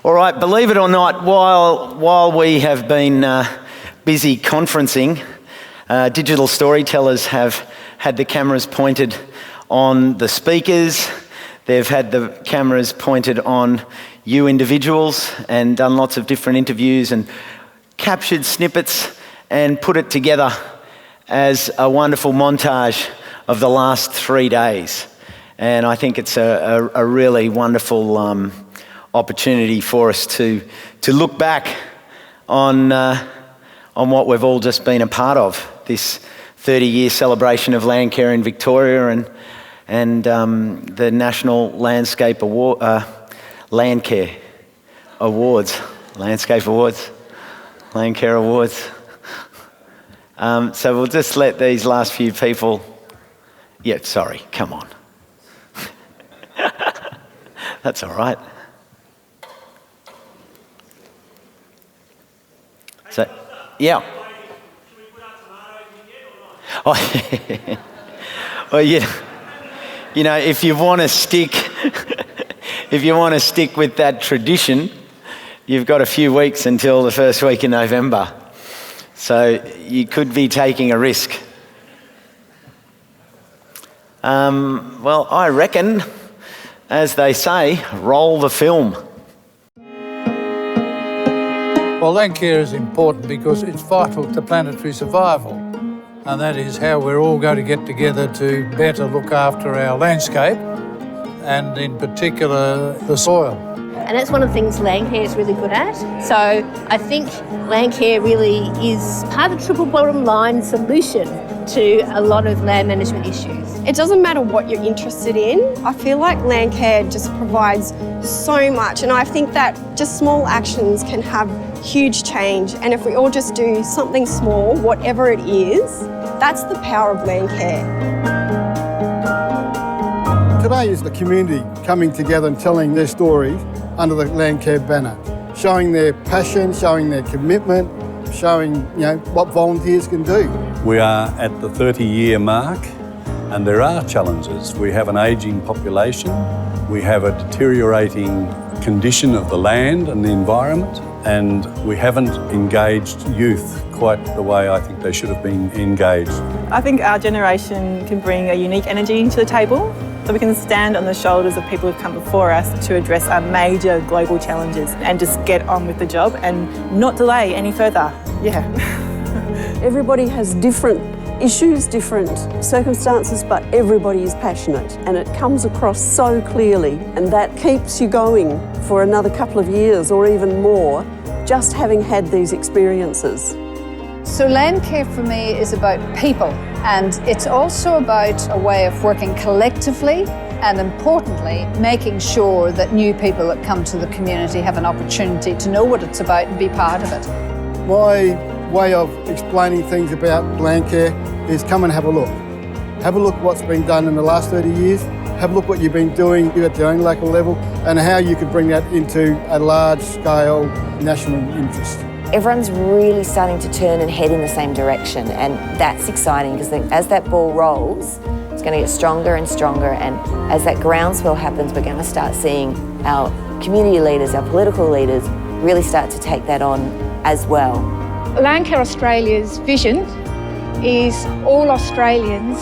All right, believe it or not, while we have been busy conferencing, digital storytellers have had the cameras pointed on the speakers. They've had the cameras pointed on you individuals and done lots of different interviews and captured snippets and put it together as a wonderful montage of the last 3 days. And I think it's a really wonderful opportunity for us to look back on what we've all just been a part of, this 30-year celebration of land care in Victoria and the National Landscape Award, Land Care Awards, Landscape Awards, Land Care Awards. So we'll just let these last few people... Yeah, sorry, come on. That's all right. So, yeah. Should we put up tomatoes again or not? Oh, well, yeah. You know, if you want to stick with that tradition, you've got a few weeks until the first week in November. So you could be taking a risk. Well, I reckon, as they say, roll the film. Well, land care is important because it's vital to planetary survival, and that is how we're all going to get together to better look after our landscape, and in particular the soil. And that's one of the things land care is really good at. So I think land care really is part of the triple bottom line solution to a lot of land management issues. It doesn't matter what you're interested in. I feel like land care just provides so much, and I think that just small actions can have huge change. And if we all just do something small, whatever it is, that's the power of land care. Today is the community coming together and telling their stories under the land care banner, showing their passion, showing their commitment, showing what volunteers can do. We are at the 30-year mark, and there are challenges. We have an ageing population, we have a deteriorating condition of the land and the environment, and we haven't engaged youth quite the way I think they should have been engaged. I think our generation can bring a unique energy to the table, so we can stand on the shoulders of people who've come before us to address our major global challenges and just get on with the job and not delay any further. Yeah. Everybody has different issues, different circumstances, but everybody is passionate, and it comes across so clearly, and that keeps you going for another couple of years or even more, just having had these experiences. So land care for me is about people, and it's also about a way of working collectively and, importantly, making sure that new people that come to the community have an opportunity to know what it's about and be part of it. My way of explaining things about land care is come and have a look. Have a look what's been done in the last 30 years, have a look what you've been doing at your own local level and how you could bring that into a large-scale national interest. Everyone's really starting to turn and head in the same direction, and that's exciting because as that ball rolls, it's going to get stronger and stronger, and as that groundswell happens, we're going to start seeing our community leaders, our political leaders really start to take that on as well. Landcare Australia's vision is all Australians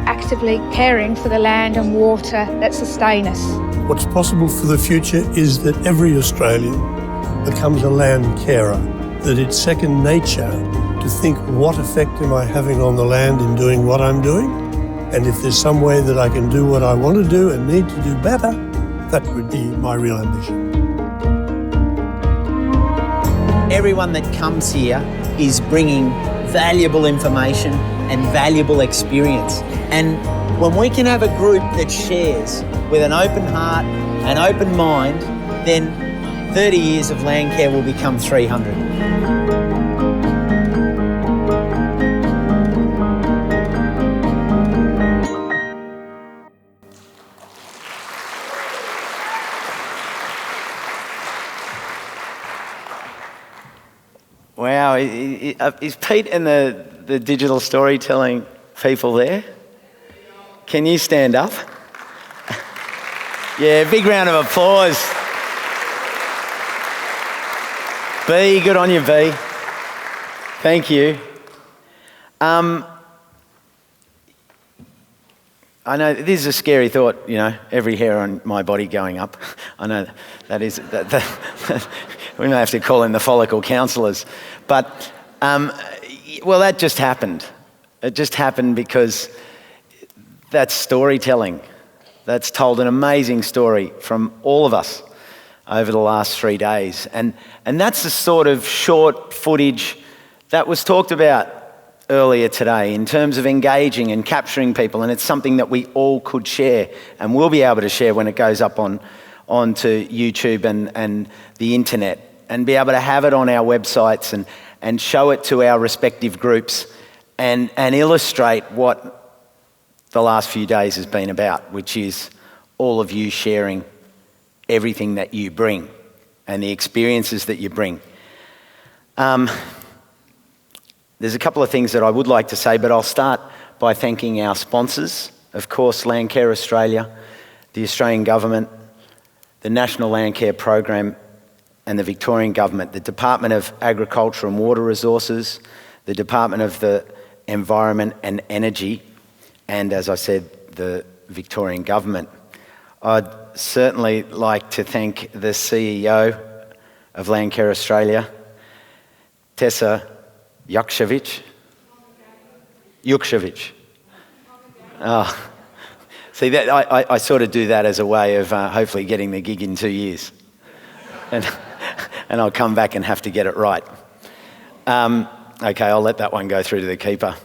actively caring for the land and water that sustain us. What's possible for the future is that every Australian becomes a land carer, that it's second nature to think, what effect am I having on the land in doing what I'm doing? And if there's some way that I can do what I want to do and need to do better, that would be my real ambition. Everyone that comes here is bringing valuable information and valuable experience. And when we can have a group that shares with an open heart, an open mind, then 30 years of land care will become 300. Wow, is Pete and the digital storytelling people there? Can you stand up? Yeah, big round of applause. B, good on you, B. Thank you. I know this is a scary thought, you know, every hair on my body going up. I know that is, we may have to call in the follicle counsellors. But, well, that just happened. It just happened because that's storytelling. That's told an amazing story from all of us over the last 3 days. And that's the sort of short footage that was talked about earlier today in terms of engaging and capturing people, and it's something that we all could share and will be able to share when it goes up onto YouTube and the internet, and be able to have it on our websites and show it to our respective groups and illustrate what the last few days has been about, which is all of you sharing everything that you bring and the experiences that you bring. There's a couple of things that I would like to say, but I'll start by thanking our sponsors. Of course, Landcare Australia, the Australian Government, the National Landcare Program, and the Victorian Government, the Department of Agriculture and Water Resources, the Department of the Environment and Energy, and, as I said, the Victorian Government. I'd certainly like to thank the CEO of Landcare Australia, Tessa Yukshevich. Oh, see, that I sort of do that as a way of hopefully getting the gig in 2 years, and I'll come back and have to get it right. Okay, I'll let that one go through to the keeper.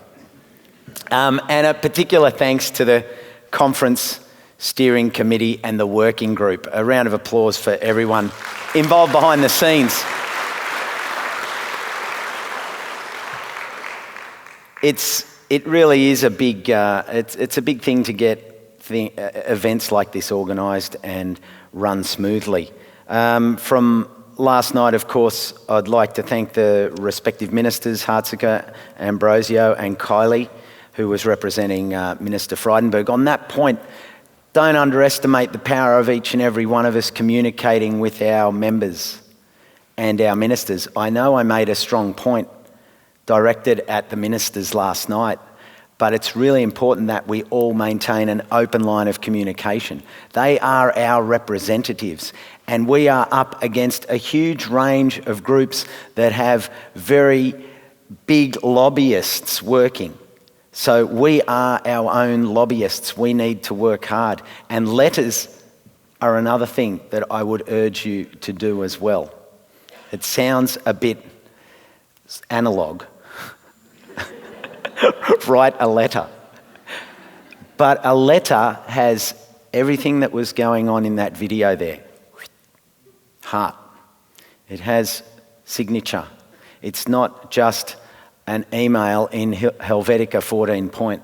And a particular thanks to the Conference Steering Committee and the Working Group. A round of applause for everyone involved behind the scenes. It really is a big, it's a big thing to get events like this organised and run smoothly. From last night, of course, I'd like to thank the respective ministers, Hartsika, Ambrosio and Kylie, who was representing Minister Frydenberg. On that point, don't underestimate the power of each and every one of us communicating with our members and our ministers. I know I made a strong point directed at the ministers last night, but it's really important that we all maintain an open line of communication. They are our representatives, and we are up against a huge range of groups that have very big lobbyists working. So we are our own lobbyists. We need to work hard, and letters are another thing that I would urge you to do as well. It sounds a bit analogue. Write a letter. But a letter has everything that was going on in that video there. Heart. It has signature. It's not just an email in Helvetica 14 point.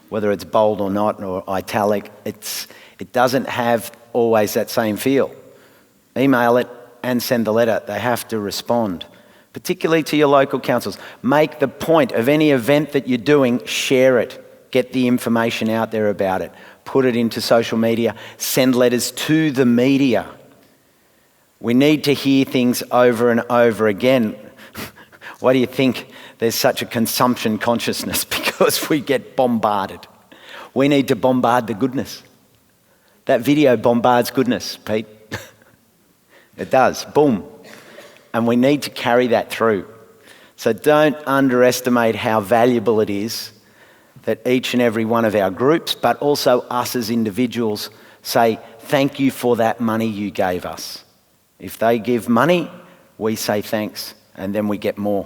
Whether it's bold or not, or italic, it doesn't have always that same feel. Email it and send the letter. They have to respond. Particularly to your local councils. Make the point of any event that you're doing, share it. Get the information out there about it. Put it into social media. Send letters to the media. We need to hear things over and over again. Why do you think there's such a consumption consciousness? Because we get bombarded. We need to bombard the goodness. That video bombards goodness, Pete. It does. Boom. And we need to carry that through. So don't underestimate how valuable it is that each and every one of our groups, but also us as individuals, say, thank you for that money you gave us. If they give money, we say thanks, and then we get more.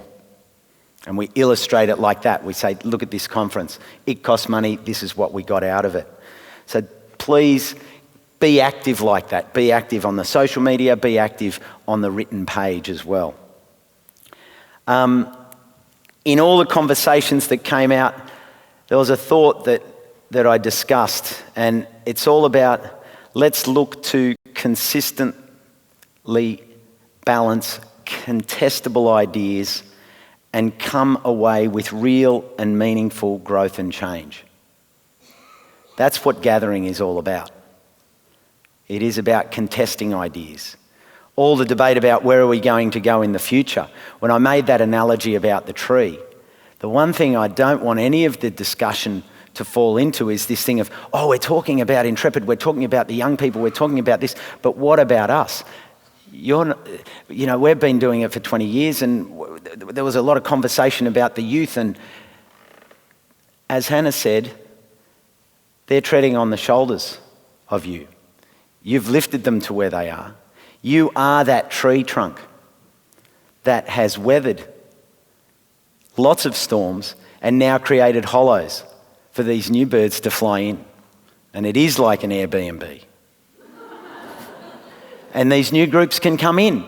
And we illustrate it like that. We say, look at this conference. It cost money. This is what we got out of it. So please be active like that. Be active on the social media. Be active on the written page as well. In all the conversations that came out, there was a thought that I discussed, and it's all about let's look to consistently balance contestable ideas and come away with real and meaningful growth and change. That's what gathering is all about. It is about contesting ideas. all the debate about where are we going to go in the future. When I made that analogy about the tree, the one thing I don't want any of the discussion to fall into is this thing of, oh, we're talking about Intrepid, we're talking about the young people, we're talking about this, but what about us? We've been doing it for 20 years, and there was a lot of conversation about the youth, and as Hannah said, they're treading on the shoulders of you. You've lifted them to where they are. You are that tree trunk that has weathered lots of storms and now created hollows for these new birds to fly in. And it is like an Airbnb. And these new groups can come in.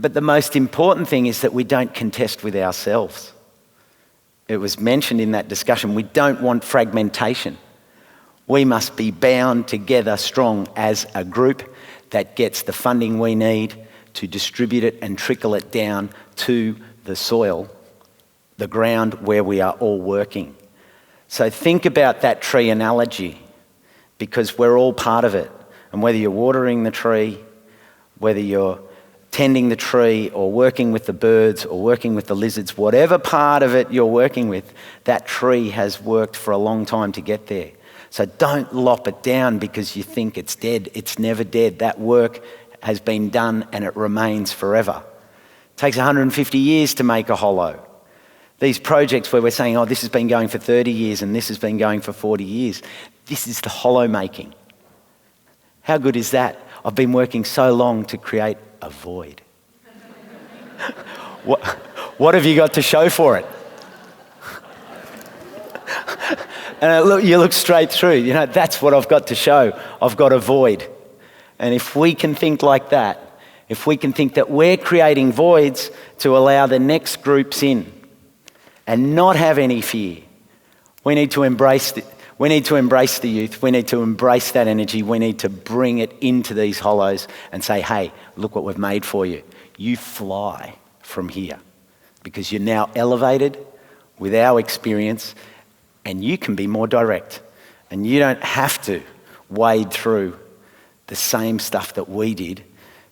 But the most important thing is that we don't contest with ourselves. It was mentioned in that discussion, we don't want fragmentation. We must be bound together strong as a group that gets the funding we need to distribute it and trickle it down to the soil, the ground where we are all working. So think about that tree analogy, because we're all part of it. And whether you're watering the tree, whether you're tending the tree or working with the birds or working with the lizards, whatever part of it you're working with, that tree has worked for a long time to get there. So don't lop it down because you think it's dead. It's never dead. That work has been done and it remains forever. It takes 150 years to make a hollow. These projects where we're saying, oh, this has been going for 30 years and this has been going for 40 years, this is the hollow making. How good is that? I've been working so long to create a void. What have you got to show for it? And you look straight through, that's what I've got to show. I've got a void. And if we can think like that, if we can think that we're creating voids to allow the next groups in and not have any fear, we need to embrace the youth. We need to embrace that energy. We need to bring it into these hollows and say, hey, look what we've made for you. You fly from here because you're now elevated with our experience, and you can be more direct, and you don't have to wade through the same stuff that we did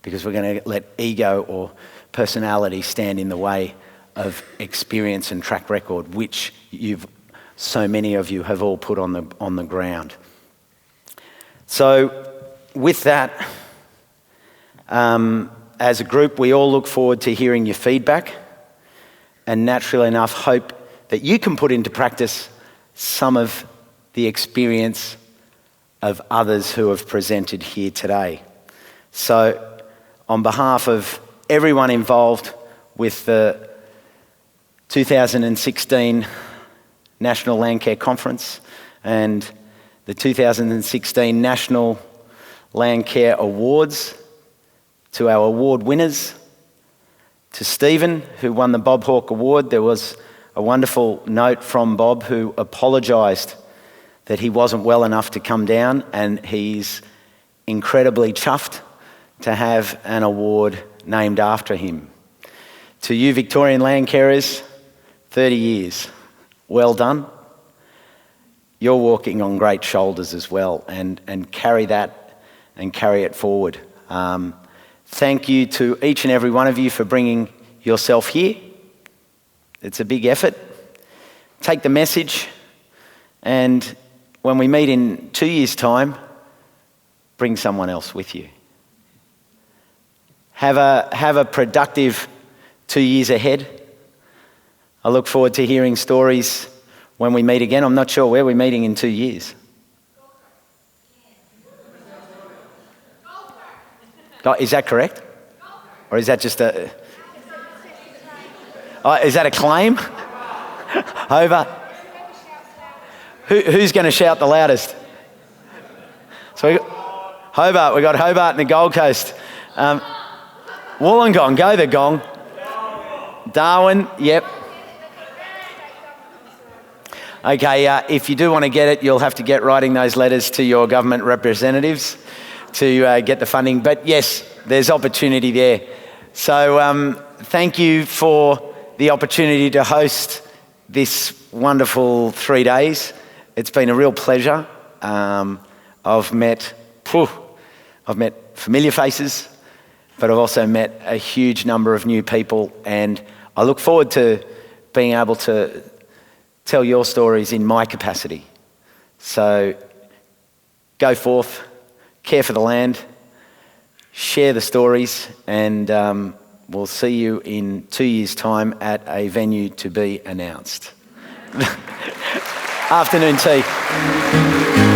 because we're going to let ego or personality stand in the way of experience and track record, which so many of you have all put on the ground. So with that, as a group, we all look forward to hearing your feedback and naturally enough hope that you can put into practice some of the experience of others who have presented here today. So on behalf of everyone involved with the 2016 National Landcare Conference and the 2016 National Landcare Awards, to our award winners, to Stephen, who won the Bob Hawke Award, there was a wonderful note from Bob who apologised that he wasn't well enough to come down, and he's incredibly chuffed to have an award named after him. To you Victorian land carers, 30 years, well done. You're walking on great shoulders as well, and carry that and carry it forward. Thank you to each and every one of you for bringing yourself here. It's a big effort. Take the message, and when we meet in 2 years' time, bring someone else with you. Have a productive 2 years ahead. I look forward to hearing stories when we meet again. I'm not sure where we're meeting in 2 years. Is that correct? Or is that just a... is that a claim? Hobart. Who's going to shout the loudest? So Hobart. We got Hobart and the Gold Coast. Wollongong, go the gong. Darwin, yep. Okay, if you do want to get it, you'll have to get writing those letters to your government representatives to get the funding. But yes, there's opportunity there. So thank you for the opportunity to host this wonderful 3 days. It's been a real pleasure. I've met familiar faces, but I've also met a huge number of new people, and I look forward to being able to tell your stories in my capacity. So go forth, care for the land, share the stories, and we'll see you in 2 years' time at a venue to be announced. Afternoon tea.